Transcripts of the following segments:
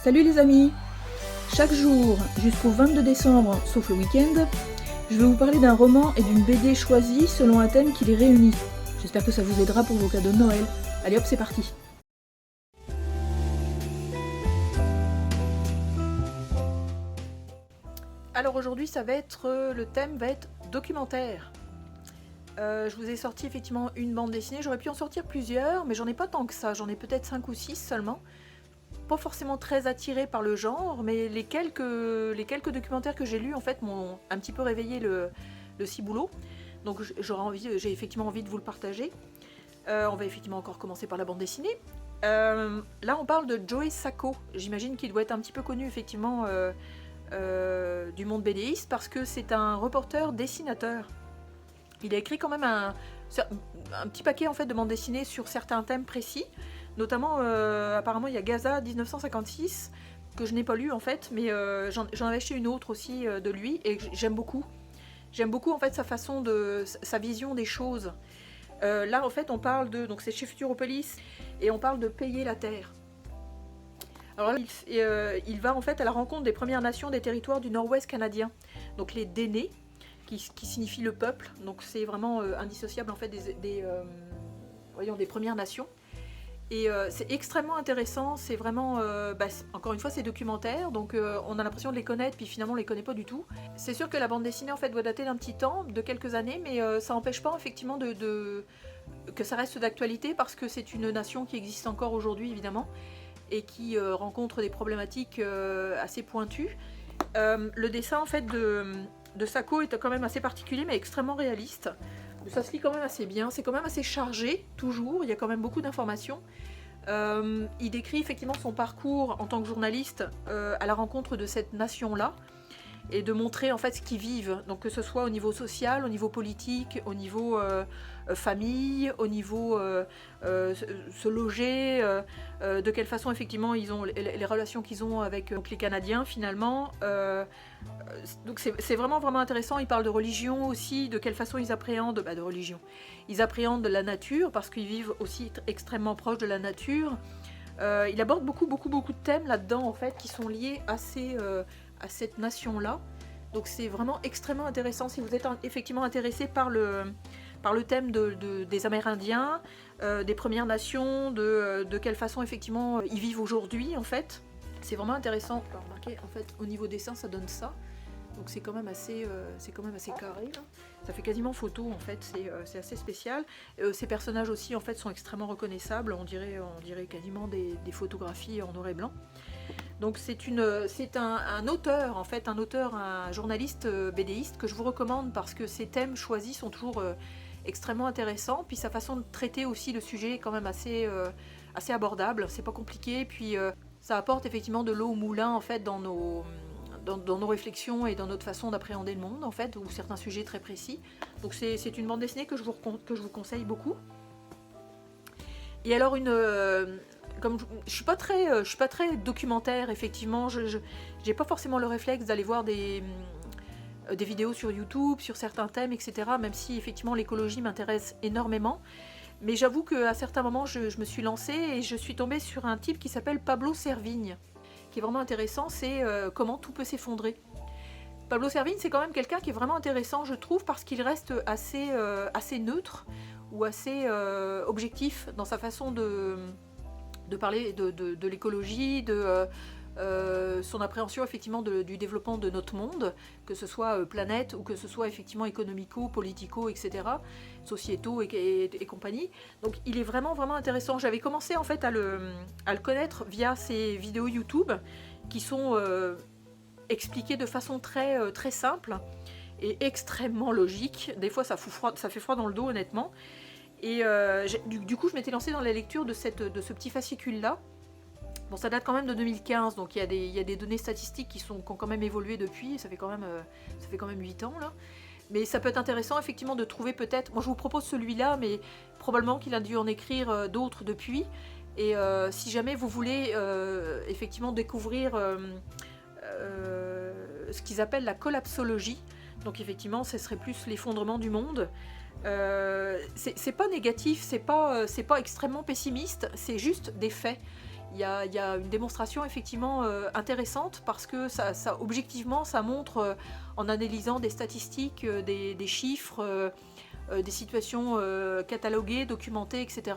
Salut les amis! Chaque jour jusqu'au 22 décembre, sauf le week-end, je vais vous parler d'un roman et d'une BD choisie selon un thème qui les réunit. J'espère que ça vous aidera pour vos cadeaux de Noël. Allez hop, c'est parti! Alors aujourd'hui, le thème va être documentaire. Je vous ai sorti effectivement une bande dessinée, j'aurais pu en sortir plusieurs, mais j'en ai pas tant que ça, j'en ai peut-être 5 ou 6 seulement. Pas forcément très attirée par le genre, mais les quelques documentaires que j'ai lus en fait m'ont un petit peu réveillé le ciboulot. Donc j'ai effectivement envie de vous le partager. On va effectivement encore commencer par la bande dessinée. Là on parle de Joe Sacco. J'imagine qu'il doit être un petit peu connu effectivement du monde BDiste parce que c'est un reporter dessinateur. Il a écrit quand même un petit paquet en fait de bandes dessinées sur certains thèmes précis. Notamment, apparemment, il y a Gaza 1956, que je n'ai pas lu en fait, mais j'en avais acheté une autre aussi de lui, et j'aime beaucoup. J'aime beaucoup en fait sa vision des choses. Là en fait on parle de, donc c'est chez Futuropolis, et on parle de payer la terre. Alors là, il va en fait à la rencontre des Premières Nations des territoires du Nord-Ouest canadien, donc les Dénés, qui signifie le peuple, donc c'est vraiment indissociable en fait des Premières Nations. Et c'est extrêmement intéressant, c'est vraiment, encore une fois c'est documentaire, donc on a l'impression de les connaître, puis finalement on les connaît pas du tout. C'est sûr que la bande dessinée en fait doit dater d'un petit temps, de quelques années, mais ça n'empêche pas effectivement que ça reste d'actualité, parce que c'est une nation qui existe encore aujourd'hui évidemment, et qui rencontre des problématiques assez pointues. Le dessin en fait de Sacco est quand même assez particulier, mais extrêmement réaliste. Ça se lit quand même assez bien, c'est quand même assez chargé, toujours, il y a quand même beaucoup d'informations. Il décrit effectivement son parcours en tant que journaliste à la rencontre de cette nation-là, et de montrer en fait ce qu'ils vivent, donc que ce soit au niveau social, au niveau politique, au niveau famille, au niveau se loger, de quelle façon effectivement ils ont les relations qu'ils ont avec donc, les Canadiens finalement. Donc c'est vraiment intéressant. Ils parlent de religion aussi, de quelle façon ils appréhendent de religion. Ils appréhendent la nature parce qu'ils vivent aussi extrêmement proches de la nature. Il aborde beaucoup de thèmes là-dedans en fait qui sont liés à cette nation-là. Donc c'est vraiment extrêmement intéressant si vous êtes effectivement intéressé par le thème des Amérindiens, des Premières Nations, de quelle façon effectivement ils vivent aujourd'hui en fait. C'est vraiment intéressant. Alors, remarquez, en fait, au niveau dessin, ça donne ça. Donc c'est quand même assez carré. Là. Ça fait quasiment photo en fait. C'est assez spécial. Ces personnages aussi en fait sont extrêmement reconnaissables. On dirait quasiment des photographies en noir et blanc. Donc c'est un auteur en fait, un journaliste BDiste que je vous recommande parce que ses thèmes choisis sont toujours extrêmement intéressants. Puis sa façon de traiter aussi le sujet est quand même assez abordable. C'est pas compliqué. Puis ça apporte effectivement de l'eau au moulin en fait dans nos réflexions et dans notre façon d'appréhender le monde en fait, ou certains sujets très précis. Donc c'est une bande dessinée que je vous conseille beaucoup. Et alors comme je suis pas très documentaire effectivement, j'ai pas forcément le réflexe d'aller voir des vidéos sur YouTube sur certains thèmes, etc. Même si effectivement l'écologie m'intéresse énormément. Mais j'avoue qu'à certains moments, je me suis lancée et je suis tombée sur un type qui s'appelle Pablo Servigne, qui est vraiment intéressant, c'est comment tout peut s'effondrer. Pablo Servigne, c'est quand même quelqu'un qui est vraiment intéressant, je trouve, parce qu'il reste assez neutre ou assez objectif dans sa façon de parler de l'écologie, son appréhension effectivement du développement de notre monde, que ce soit planète ou que ce soit effectivement économico, politico, etc., sociétaux et compagnie. Donc il est vraiment intéressant. J'avais commencé en fait à le connaître via ses vidéos YouTube qui sont expliquées de façon très simple et extrêmement logique. Des fois ça fait froid dans le dos honnêtement. Et du coup je m'étais lancée dans la lecture de ce petit fascicule là. Bon, ça date quand même de 2015, donc il y a des données statistiques qui ont quand même évolué depuis, ça fait quand même 8 ans là. Mais ça peut être intéressant effectivement de trouver peut-être, moi je vous propose celui-là, mais probablement qu'il a dû en écrire d'autres depuis. Et si jamais vous voulez effectivement découvrir ce qu'ils appellent la collapsologie, donc effectivement ce serait plus l'effondrement du monde. C'est pas négatif, c'est pas extrêmement pessimiste, c'est juste des faits. il y a une démonstration effectivement intéressante parce que objectivement, ça montre, en analysant des statistiques, des chiffres, des situations cataloguées, documentées, etc.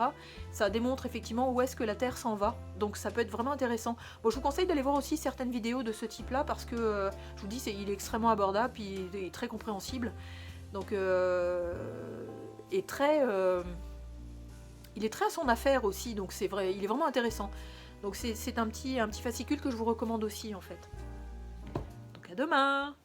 Ça démontre effectivement où est-ce que la Terre s'en va. Donc ça peut être vraiment intéressant. Bon, je vous conseille d'aller voir aussi certaines vidéos de ce type-là parce que, je vous dis, il est extrêmement abordable, puis il est très compréhensible. Donc, et très... il est très à son affaire aussi, donc c'est vrai, il est vraiment intéressant. Donc c'est un petit fascicule que je vous recommande aussi en fait. Donc à demain!